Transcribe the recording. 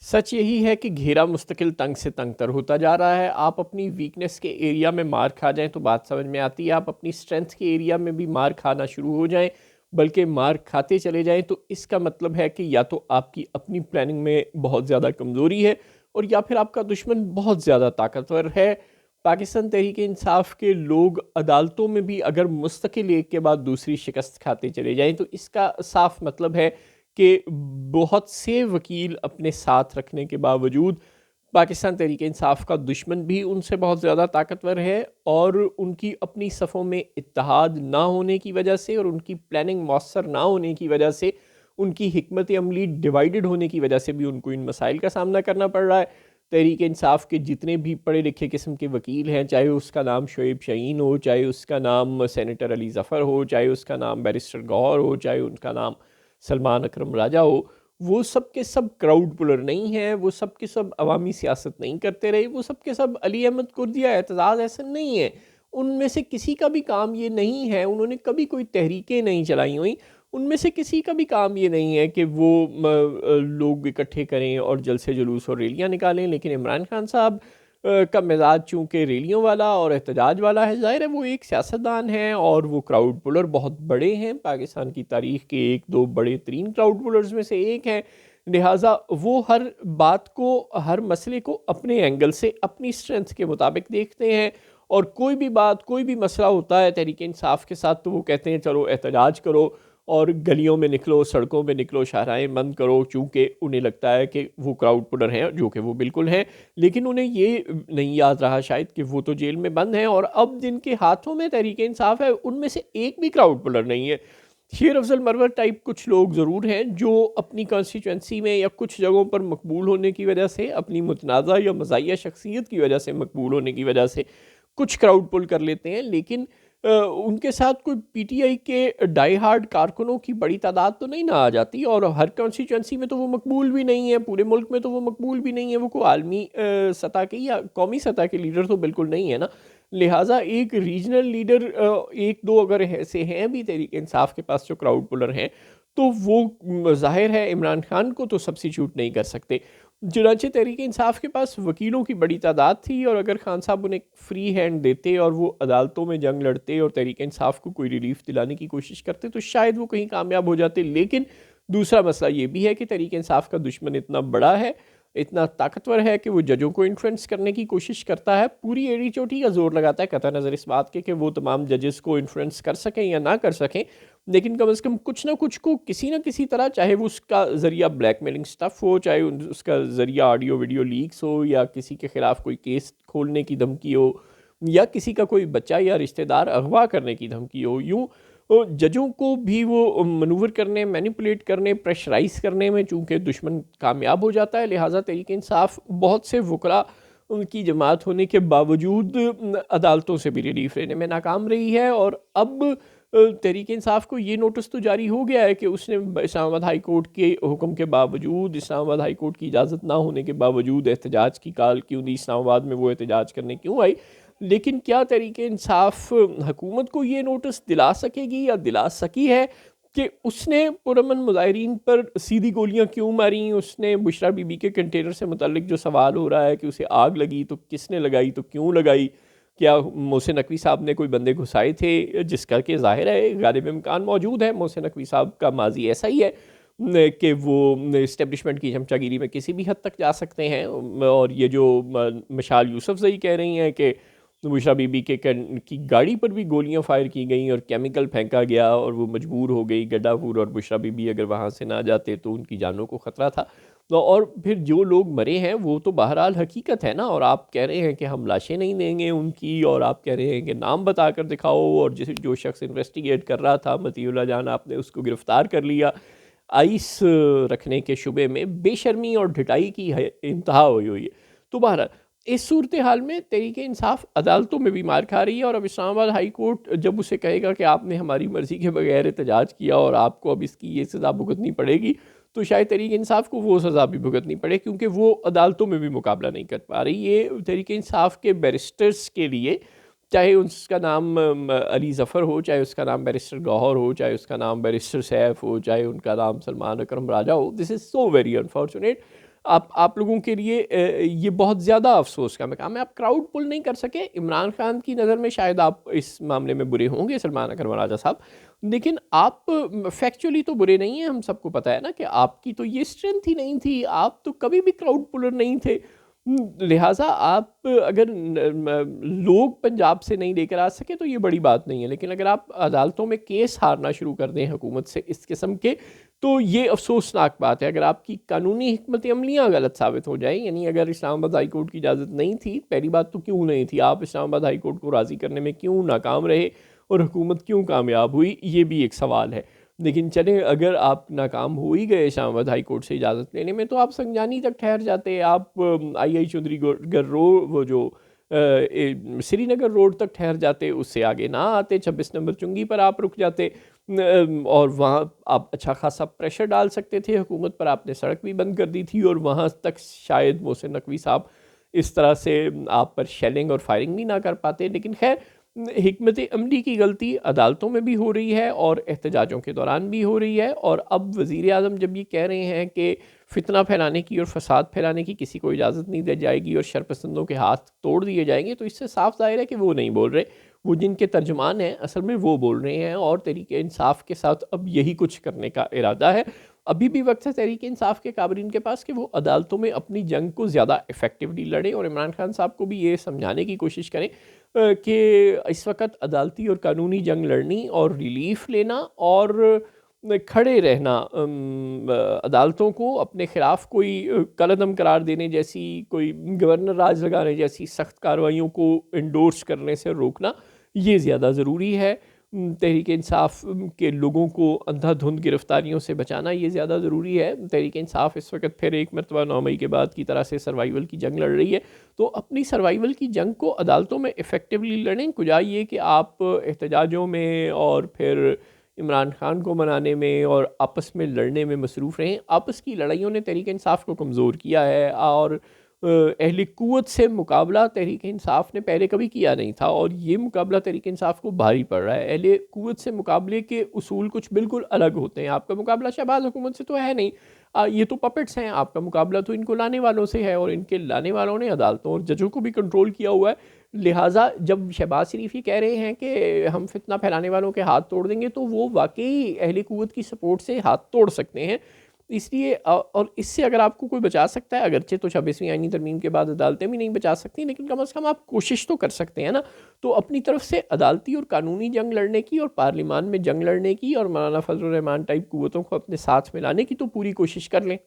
सच यही है कि घेरा मुस्तकिल तंग से तंगतर होता जा रहा है। आप अपनी वीकनेस के एरिया में मार खा जाएँ तो बात समझ में आती है, आप अपनी स्ट्रेंथ के एरिया में भी मार खाना शुरू हो जाएँ, बल्कि मार खाते चले जाएँ, तो इसका मतलब है कि या तो आपकी अपनी प्लानिंग में बहुत ज़्यादा कमज़ोरी है और या फिर आपका दुश्मन बहुत ज़्यादा ताकतवर है। पाकिस्तान तहरीक-ए-इंसाफ के लोग अदालतों में भी अगर मुस्तकिल एक के बाद दूसरी शिकस्त खाते चले जाएँ, तो इसका साफ मतलब है कि बहुत से वकील अपने साथ रखने के बावजूद पाकिस्तान तहरीक-ए-इंसाफ का दुश्मन भी उनसे बहुत ज़्यादा ताकतवर है और उनकी अपनी सफ़ों में इत्तेहाद ना होने की वजह से और उनकी प्लानिंग मौसर ना होने की वजह से, उनकी हिकमत अमली डिवाइडेड होने की वजह से भी उनको इन मसाइल का सामना करना पड़ रहा है। तहरीक-ए-इंसाफ के जितने भी पढ़े लिखे किस्म के वकील हैं, चाहे उसका नाम शोएब शाहीन हो, चाहे उसका नाम सेनेटर अली ज़फ़र हो, चाहे उसका नाम बैरिस्टर गौहर हो, चाहे उनका नाम सलमान अकरम राजा हो, वो सब के सब क्राउड पुलर नहीं हैं, वो सब के सब अवामी सियासत नहीं करते रहे, वो सब के सब अली अहमद कुर्दी या एतजाज़ अहसन नहीं है। उनमें से किसी का भी काम ये नहीं है, उन्होंने कभी कोई तहरीकें नहीं चलाई हुई, उनमें से किसी का भी काम ये नहीं है कि वो लोग इकट्ठे करें और जलसे जुलूस और रैलियाँ निकालें। लेकिन इमरान खान साहब का मिजाज चूँकि रैलियों वाला और एहतजाज वाला है, ज़ाहिर है वो एक सियासतदान हैं और वो क्राउड पुलर बहुत बड़े हैं, पाकिस्तान की तारीख़ के 1-2 बड़े तरीन क्राउड पुलर्स में से एक हैं। लिहाजा वो हर बात को, हर मसले को अपने एंगल से, अपनी स्ट्रेंथ के मुताबिक देखते हैं और कोई भी बात, कोई भी मसला होता है तहरीक-ए-इंसाफ के साथ, तो वो कहते हैं चलो एहतजाज करो और गलियों में निकलो, सड़कों में निकलो, शाहराएँ बंद करो, चूँकि उन्हें लगता है कि वो क्राउड पुलर हैं, जो कि वो बिल्कुल हैं। लेकिन उन्हें ये नहीं याद रहा शायद कि वो तो जेल में बंद हैं और अब जिनके हाथों में तहरीक-ए-इंसाफ है, उनमें से एक भी क्राउड पुलर नहीं है। शेर अफ़ज़ल मरवत टाइप कुछ लोग ज़रूर हैं, जो अपनी कॉन्स्टिट्यूएंसी में या कुछ जगहों पर मकबूल होने की वजह से, अपनी मुतनाज़ा या मज़ाहिया शख्सियत की वजह से, मकबूल होने की वजह से कुछ क्राउड पुल कर लेते हैं। लेकिन उनके साथ कोई पीटीआई के डाई हार्ड कारकुनों की बड़ी तादाद तो नहीं ना आ जाती और हर कॉन्स्टिट्यूएंसी में तो वो मकबूल भी नहीं है, पूरे मुल्क में तो वो मकबूल भी नहीं है, वो कोई आलमी सतह के या कौमी सतह के लीडर तो बिल्कुल नहीं है ना। लिहाजा एक रीजनल लीडर, एक दो अगर ऐसे हैं भी तहरीक इंसाफ के पास जो क्राउड पुलर हैं, तो वो ज़ाहिर है इमरान खान को तो सब्सिट्यूट नहीं कर सकते। चुनांचे तहरीक इंसाफ के पास वकीलों की बड़ी तादाद थी और अगर खान साहब उन्हें फ्री हैंड देते और वो अदालतों में जंग लड़ते और तहरीक इंसाफ को कोई रिलीफ दिलाने की कोशिश करते, तो शायद वो कहीं कामयाब हो जाते। लेकिन दूसरा मसला ये भी है कि तहरीक इंसाफ का दुश्मन इतना बड़ा है, इतना ताकतवर है कि वो जजों को इन्फ्लुएंस करने की कोशिश करता है, पूरी एड़ी चोटी का जोर लगाता है, कतई नज़र इस बात के कि वो तमाम जजेस को इन्फ्लुएंस कर सकें या ना कर सकें, लेकिन कम से कम कुछ ना कुछ को किसी ना किसी तरह, चाहे वो उसका ज़रिया ब्लैकमेलिंग स्टफ़ हो, चाहे उसका ज़रिया ऑडियो वीडियो लीक्स हो या किसी के ख़िलाफ़ कोई केस खोलने की धमकी हो या किसी का कोई बच्चा या रिश्तेदार अगवा करने की धमकी हो, यूँ जजों को भी वो मनूवर करने, मैनिपुलेट करने, प्रेशराइज़ करने में चूँकि दुश्मन कामयाब हो जाता है। लिहाजा तहरीक इंसाफ बहुत से वकला उनकी जमात होने के बावजूद अदालतों से भी रिलीफ लेने में नाकाम रही है और अब तहरीक इंसाफ को ये नोटिस तो जारी हो गया है कि उसने इस्लामाबाद हाई कोर्ट के हुक्म के बावजूद, इस्लामाबाद हाई कोर्ट की इजाज़त ना होने के बावजूद एहतजाज की कॉल क्यों दी, इस्लामाबाद में वो एहतजाज करने क्यों आई। लेकिन क्या तहरीक इंसाफ हुकूमत को ये नोटिस दिला सकेगी या दिला सकी है कि उसने पुरअमन मुजाहिरीन पर सीधी गोलियां क्यों मारी, उसने बुशरा बीबी के कंटेनर से मुतल्लिक जो सवाल हो रहा है कि उसे आग लगी तो किसने लगाई, तो क्यों लगाई, क्या मोहसिन नकवी साहब ने कोई बंदे घुसाए थे, जिसका कि ज़ाहिर है गालिब इम्कान मौजूद है। मोहसिन नकवी साहब का माजी ऐसा ही है कि वो इस्टेब्लिशमेंट की चमचागिरी में किसी भी हद तक जा सकते हैं और ये जो मशाल यूसुफ जई कह रही हैं कि बुशरा बीबी के की गाड़ी पर भी गोलियां फायर की गई और केमिकल फेंका गया और वो मजबूर हो गई गड्ढापुर और बुशरा बीबी अगर वहाँ से ना जाते तो उनकी जानों को ख़तरा था। तो और फिर जो लोग मरे हैं वो तो बहरहाल हकीकत है ना, और आप कह रहे हैं कि हम लाशें नहीं देंगे उनकी और आप कह रहे हैं कि नाम बता कर दिखाओ, और जिस जो शख्स इन्वेस्टिगेट कर रहा था मतीउल्लाह जान, आपने उसको गिरफ़्तार कर लिया आइस रखने के शुबे में। बेशर्मी और ढिठाई की इंतहा हुई हुई है। तो बहरहाल इस सूरत हाल में तहरीक इंसाफ अदालतों में भी मार खा रही है और अब इस्लामाबाद हाई कोर्ट जब उसे कहेगा कि आपने हमारी मर्ज़ी के बगैर एहतजाज किया और आपको अब इसकी ये सज़ा भुगतनी पड़ेगी, तो शायद तहरीक इंसाफ को वो सज़ा भी भुगतनी पड़े, क्योंकि वो अदालतों में भी मुकाबला नहीं कर पा रही। ये तहरीक इंसाफ के बैरिस्टर्स के लिए, चाहे उसका नाम अली ज़फ़र हो, चाहे उसका नाम बैरिस्टर गौहर हो, चाहे उसका नाम बैरिस्टर सैफ हो, चाहे उनका नाम सलमान अकरम राजा हो, this is so very unfortunate. आप लोगों के लिए ये बहुत ज़्यादा अफसोस का मकाम है। आप क्राउड पुल नहीं कर सके। इमरान खान की नज़र में शायद आप इस मामले में बुरे होंगे, सलमान अकरम राजा साहब, लेकिन आप फैक्चुअली तो बुरे नहीं हैं। हम सबको पता है ना कि आपकी तो ये स्ट्रेंथ ही नहीं थी, आप तो कभी भी क्राउड पुलर नहीं थे। लिहाजा आप अगर लोग पंजाब से नहीं लेकर आ सके तो ये बड़ी बात नहीं है, लेकिन अगर आप अदालतों में केस हारना शुरू कर दें हुकूमत से इस किस्म के, तो ये अफसोसनाक बात है। अगर आपकी कानूनी हिकमत अमलियाँ गलत साबित हो जाएँ, यानी अगर इस्लामाबाद हाई कोर्ट की इजाज़त नहीं थी, पहली बात तो क्यों नहीं थी, आप इस्लामाबाद हाई कोर्ट को राज़ी करने में क्यों नाकाम रहे और हुकूमत क्यों कामयाब हुई, ये भी एक सवाल है। लेकिन चलें, अगर आप नाकाम हो ही गए इस्लामाबाद हाई कोर्ट से इजाज़त लेने में, तो आप संजानी तक ठहर जाते। आप आई चौधरी गर रोड, वो जो श्रीनगर रोड तक ठहर जाते, उससे आगे ना आते, 26 नंबर चुंगी पर आप रुक जाते और वहाँ आप अच्छा खासा प्रेशर डाल सकते थे हुकूमत पर। आपने सड़क भी बंद कर दी थी और वहाँ तक शायद मोहसिन नकवी साहब इस तरह से आप पर शेलिंग और फायरिंग भी ना कर पाते। लेकिन खैर, हिकमत अमली की गलती अदालतों में भी हो रही है और एहतजाजों के दौरान भी हो रही है। और अब वज़ीर आज़म जब ये कह रहे हैं कि फितना फैलाने की और फसाद फैलाने की किसी को इजाज़त नहीं दी जाएगी और शरपसंदों के हाथ तोड़ दिए जाएंगे, तो इससे साफ ज़ाहिर है कि वो नहीं बोल रहे, वो जिनके तर्जुमान हैं असल में वो बोल रहे हैं और तहरीक इंसाफ के साथ अब यही कुछ करने का इरादा है। अभी भी वक्त है तहरीक इंसाफ के काबरीन के पास कि वो अदालतों में अपनी जंग को ज़्यादा इफ़ेक्टिवली लड़ें और इमरान खान साहब को भी ये समझाने की कोशिश करें कि इस वक्त अदालती और कानूनी जंग लड़नी और रिलीफ लेना और खड़े रहना अदालतों को अपने ख़िलाफ़ कोई कलअदम करार देने जैसी, कोई गवर्नर राज लगाने जैसी सख्त कार्रवाइयों को इंडोर्स करने से रोकना, ये ज़्यादा ज़रूरी है। तहरीक इंसाफ के लोगों को अंधाधुंध गिरफ्तारियों से बचाना ये ज़्यादा ज़रूरी है। तहरीक इंसाफ इस वक्त फिर एक मरतबा 9 मई के बाद की तरह से सर्वाइवल की जंग लड़ रही है, तो अपनी सर्वाइवल की जंग को अदालतों में इफ़ेक्टिवली लड़ें। कुछ ये कि आप एहतजाजों में और फिर इमरान खान को मनाने में और आपस में लड़ने में मसरूफ़ रहें। आपस की लड़ाइयों ने तहरीक इंसाफ को कमज़ोर किया है और अहले क़ुव्वत से मुकाबला तहरीक इंसाफ ने पहले कभी किया नहीं था और ये मुकाबला तहरीक इंसाफ को भारी पड़ रहा है। अहले क़ुव्वत से मुकाबले के उसूल कुछ बिल्कुल अलग होते हैं। आपका मुकाबला शहबाज हुकूमत से तो है नहीं, ये तो पपेट्स हैं। आपका मुकाबला तो इनको लाने वालों से है और इनके लाने वालों ने अदालतों और जजों को भी कंट्रोल किया हुआ है। लिहाजा जब शहबाज शरीफ ही कह रहे हैं कि हम फितना फैलाने वालों के हाथ तोड़ देंगे, तो वो वाकई अहले क़ुव्वत की सपोर्ट से हाथ तोड़ सकते हैं। इसलिए और इससे अगर आपको कोई बचा सकता है, अगरचे तो 26वीं आईनी तरमीम के बाद अदालतें भी नहीं बचा सकती, लेकिन कम से कम आप कोशिश तो कर सकते हैं ना। तो अपनी तरफ से अदालती और कानूनी जंग लड़ने की और पार्लिमान में जंग लड़ने की और मौलाना फजल रहमान टाइप क़ुव्वतों को अपने साथ मिलाने की तो पूरी कोशिश कर लें।